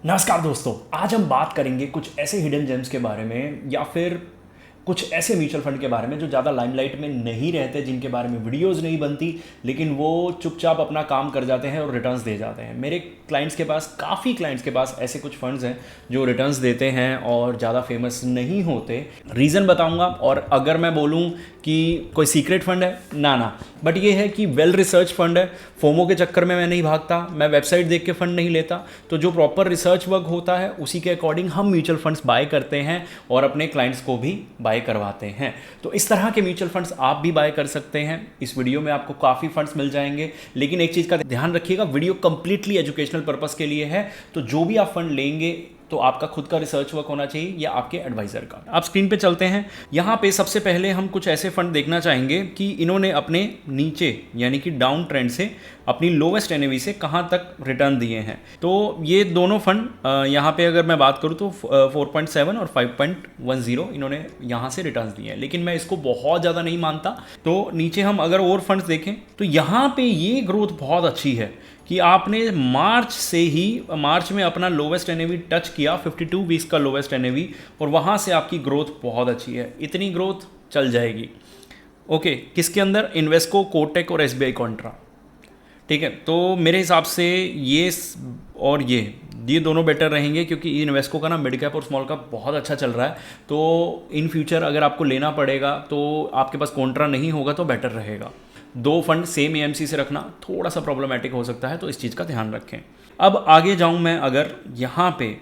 नमस्कार दोस्तों, आज हम बात करेंगे कुछ ऐसे हिडन जेम्स के बारे में या फिर कुछ ऐसे म्यूचुअल फंड के बारे में जो ज़्यादा लाइमलाइट में नहीं रहते, जिनके बारे में वीडियोस नहीं बनती, लेकिन वो चुपचाप अपना काम कर जाते हैं और रिटर्न्स दे जाते हैं। मेरे क्लाइंट्स के पास, काफ़ी क्लाइंट्स के पास ऐसे कुछ फंड्स हैं जो रिटर्न्स देते हैं और ज़्यादा फेमस नहीं होते। रीज़न बताऊंगा, और अगर मैं बोलूं कि कोई सीक्रेट फंड है, ना, बट ये है कि वेल रिसर्च फंड है। फोमो के चक्कर में मैं नहीं भागता, मैं वेबसाइट देख के फंड नहीं लेता। तो जो प्रॉपर रिसर्च वर्क होता है उसी के अकॉर्डिंग हम म्यूचुअल फंड्स बाय करते हैं और अपने क्लाइंट्स को भी बाय करवाते हैं। तो इस तरह के म्यूचुअल फंड्स आप भी बाय कर सकते हैं। इस वीडियो में आपको काफ़ी फंड्स मिल जाएंगे, लेकिन एक चीज़ का ध्यान रखिएगा, वीडियो कंप्लीटली एजुकेशनल पर्पस के लिए है। तो जो भी आप फंड लेंगे तो आपका खुद का रिसर्च वर्क होना चाहिए या आपके एडवाइजर का। आप स्क्रीन पे चलते हैं। यहाँ पे सबसे पहले हम कुछ ऐसे फंड देखना चाहेंगे कि इन्होंने अपने नीचे यानी कि डाउन ट्रेंड से अपनी लोवेस्ट एनएवी से कहाँ तक रिटर्न दिए हैं। तो ये दोनों फंड यहाँ पे अगर मैं बात करूँ तो 4.7 और 5.10 इन्होंने यहाँ से रिटर्न दिए हैं, लेकिन मैं इसको बहुत ज़्यादा नहीं मानता। तो नीचे हम अगर और फंड्स देखें तो यहाँ पे ये ग्रोथ बहुत अच्छी है कि आपने मार्च में अपना लोवेस्ट एनएवी टच किया, 52 वीक्स का लोवेस्ट एनएवी, और वहाँ से आपकी ग्रोथ बहुत अच्छी है। इतनी ग्रोथ चल जाएगी। ओके, किसके अंदर? इन्वेस्को, कोटक और एसबीआई कॉन्ट्रा। ठीक है, तो मेरे हिसाब से ये दोनों बेटर रहेंगे, क्योंकि इन्वेस्को का ना मिड कैप और स्मॉल कैप बहुत अच्छा चल रहा है। तो इन फ्यूचर अगर आपको लेना पड़ेगा तो आपके पास कॉन्ट्रा नहीं होगा तो बेटर रहेगा। दो फंड सेम एएमसी से रखना थोड़ा सा प्रॉब्लमेटिक हो सकता है, तो इस चीज़ का ध्यान रखें। अब आगे जाऊं मैं, अगर यहाँ पे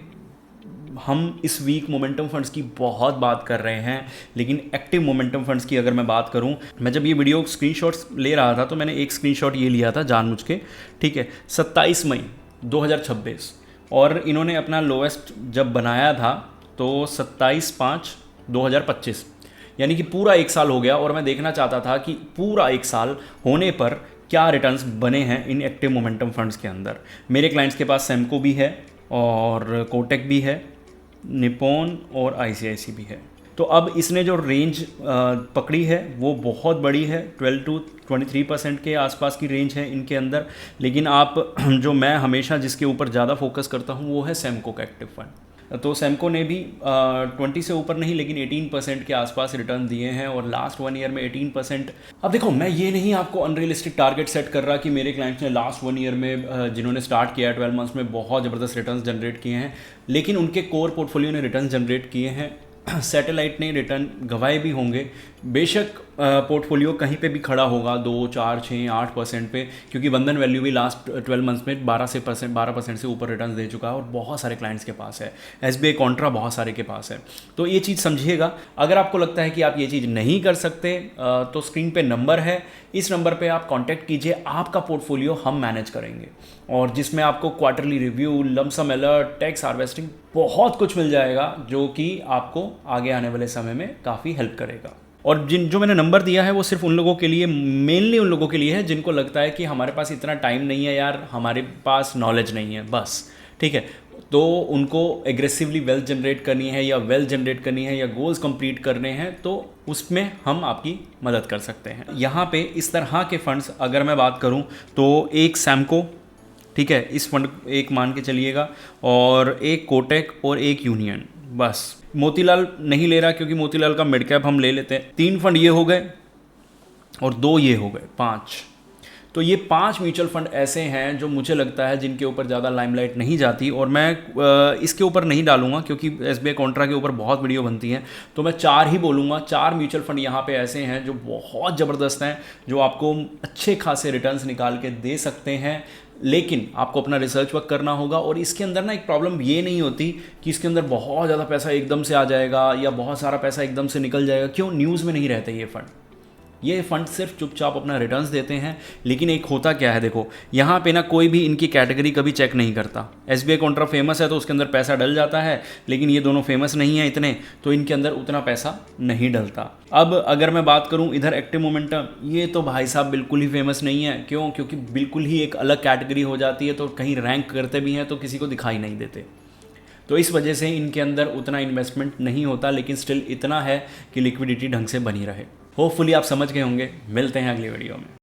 हम इस वीक मोमेंटम फंड्स की बहुत बात कर रहे हैं, लेकिन एक्टिव मोमेंटम फंड्स की अगर मैं बात करूं, मैं जब ये वीडियो स्क्रीनशॉट्स ले रहा था तो मैंने एक स्क्रीनशॉट ये लिया था जानबूझ के। ठीक है, 27 मई 2026, और इन्होंने अपना लोवेस्ट जब बनाया था तो 27/5/2025, यानी कि पूरा एक साल हो गया। और मैं देखना चाहता था कि पूरा एक साल होने पर क्या रिटर्न्स बने हैं इन एक्टिव मोमेंटम फंड्स के अंदर। मेरे क्लाइंट्स के पास सेमको भी है और कोटक भी है, निप्पॉन और आईसीआईसी भी है। तो अब इसने जो रेंज पकड़ी है वो बहुत बड़ी है, 12 to 23% के आसपास की रेंज है इनके अंदर। लेकिन मैं हमेशा जिसके ऊपर ज़्यादा फोकस करता हूँ वो है सेमको का एक्टिव फंड। तो सेमको ने भी 20 से ऊपर नहीं, लेकिन 18% के आसपास रिटर्न दिए हैं, और लास्ट 1 ईयर में 18%। अब देखो, मैं ये नहीं आपको अनरियलिस्टिक टारगेट सेट कर रहा कि मेरे क्लाइंट्स ने लास्ट 1 ईयर में जिन्होंने स्टार्ट किया 12 मंथ्स में बहुत ज़बरदस्त रिटर्न जनरेट किए हैं, लेकिन उनके कोर पोर्टफोलियो ने रिटर्न जनरेट किए हैं। सैटेलाइट ने रिटर्न गंवाए भी होंगे, बेशक पोर्टफोलियो कहीं पे भी खड़ा होगा 2, 4, 6, 8% पे, क्योंकि बंधन वैल्यू भी लास्ट 12 मंथ्स में 12% से ऊपर रिटर्न दे चुका है और बहुत सारे क्लाइंट्स के पास है। एसबीआई कॉन्ट्रा बहुत सारे के पास है। तो ये चीज़ समझिएगा। अगर आपको लगता है कि आप ये चीज़ नहीं कर सकते तो स्क्रीन पे नंबर है, इस नंबर पे आप कांटेक्ट कीजिए। आपका पोर्टफोलियो हम मैनेज करेंगे, और जिसमें आपको quarterly review, lump sum alert, tax harvesting, बहुत कुछ मिल जाएगा जो कि आपको आगे आने वाले समय में काफ़ी हेल्प करेगा। और जो मैंने नंबर दिया है वो सिर्फ उन लोगों के लिए, मेनली उन लोगों के लिए है जिनको लगता है कि हमारे पास इतना टाइम नहीं है यार, हमारे पास नॉलेज नहीं है बस। ठीक है, तो उनको एग्रेसिवली वेल्थ जनरेट करनी है या गोल्स कंप्लीट करने हैं, तो उसमें हम आपकी मदद कर सकते हैं। यहाँ पे इस तरह के फंड्स अगर मैं बात करूँ तो एक सैमको, ठीक है, इस फंड एक मान के चलिएगा, और एक कोटक और एक यूनियन। बस मोतीलाल नहीं ले रहा क्योंकि मोतीलाल का मिड कैप हम ले लेते हैं। 3 फंड ये हो गए और 2 ये हो गए, 5। तो ये 5 म्यूचुअल फंड ऐसे हैं जो मुझे लगता है जिनके ऊपर ज़्यादा लाइमलाइट नहीं जाती, और मैं इसके ऊपर नहीं डालूंगा क्योंकि एसबीआई कॉन्ट्रा के ऊपर बहुत वीडियो बनती हैं। तो मैं 4 ही बोलूँगा। 4 म्यूचुअल फंड यहाँ पे ऐसे हैं जो बहुत ज़बरदस्त हैं, जो आपको अच्छे खासे रिटर्न्स निकाल के दे सकते हैं, लेकिन आपको अपना रिसर्च वर्क करना होगा। और इसके अंदर ना एक प्रॉब्लम ये नहीं होती कि इसके अंदर बहुत ज़्यादा पैसा एकदम से आ जाएगा या बहुत सारा पैसा एकदम से निकल जाएगा। क्यों? न्यूज़ में नहीं रहते ये फंड सिर्फ चुपचाप अपना रिटर्न्स देते हैं। लेकिन एक होता क्या है, देखो यहाँ पे ना कोई भी इनकी कैटेगरी कभी चेक नहीं करता। एसबीआई कॉन्ट्रा फेमस है तो उसके अंदर पैसा डल जाता है, लेकिन ये दोनों फेमस नहीं है इतने, तो इनके अंदर उतना पैसा नहीं डलता। अब अगर मैं बात करूँ इधर एक्टिव मोमेंटम, ये तो भाई साहब बिल्कुल ही फेमस नहीं है। क्यों? क्योंकि बिल्कुल ही एक अलग कैटेगरी हो जाती है, तो कहीं रैंक करते भी हैं तो किसी को दिखाई नहीं देते। तो इस वजह से इनके अंदर उतना इन्वेस्टमेंट नहीं होता, लेकिन स्टिल इतना है कि लिक्विडिटी ढंग से बनी रहे। होपफुली आप समझ गए होंगे। मिलते हैं अगली वीडियो में।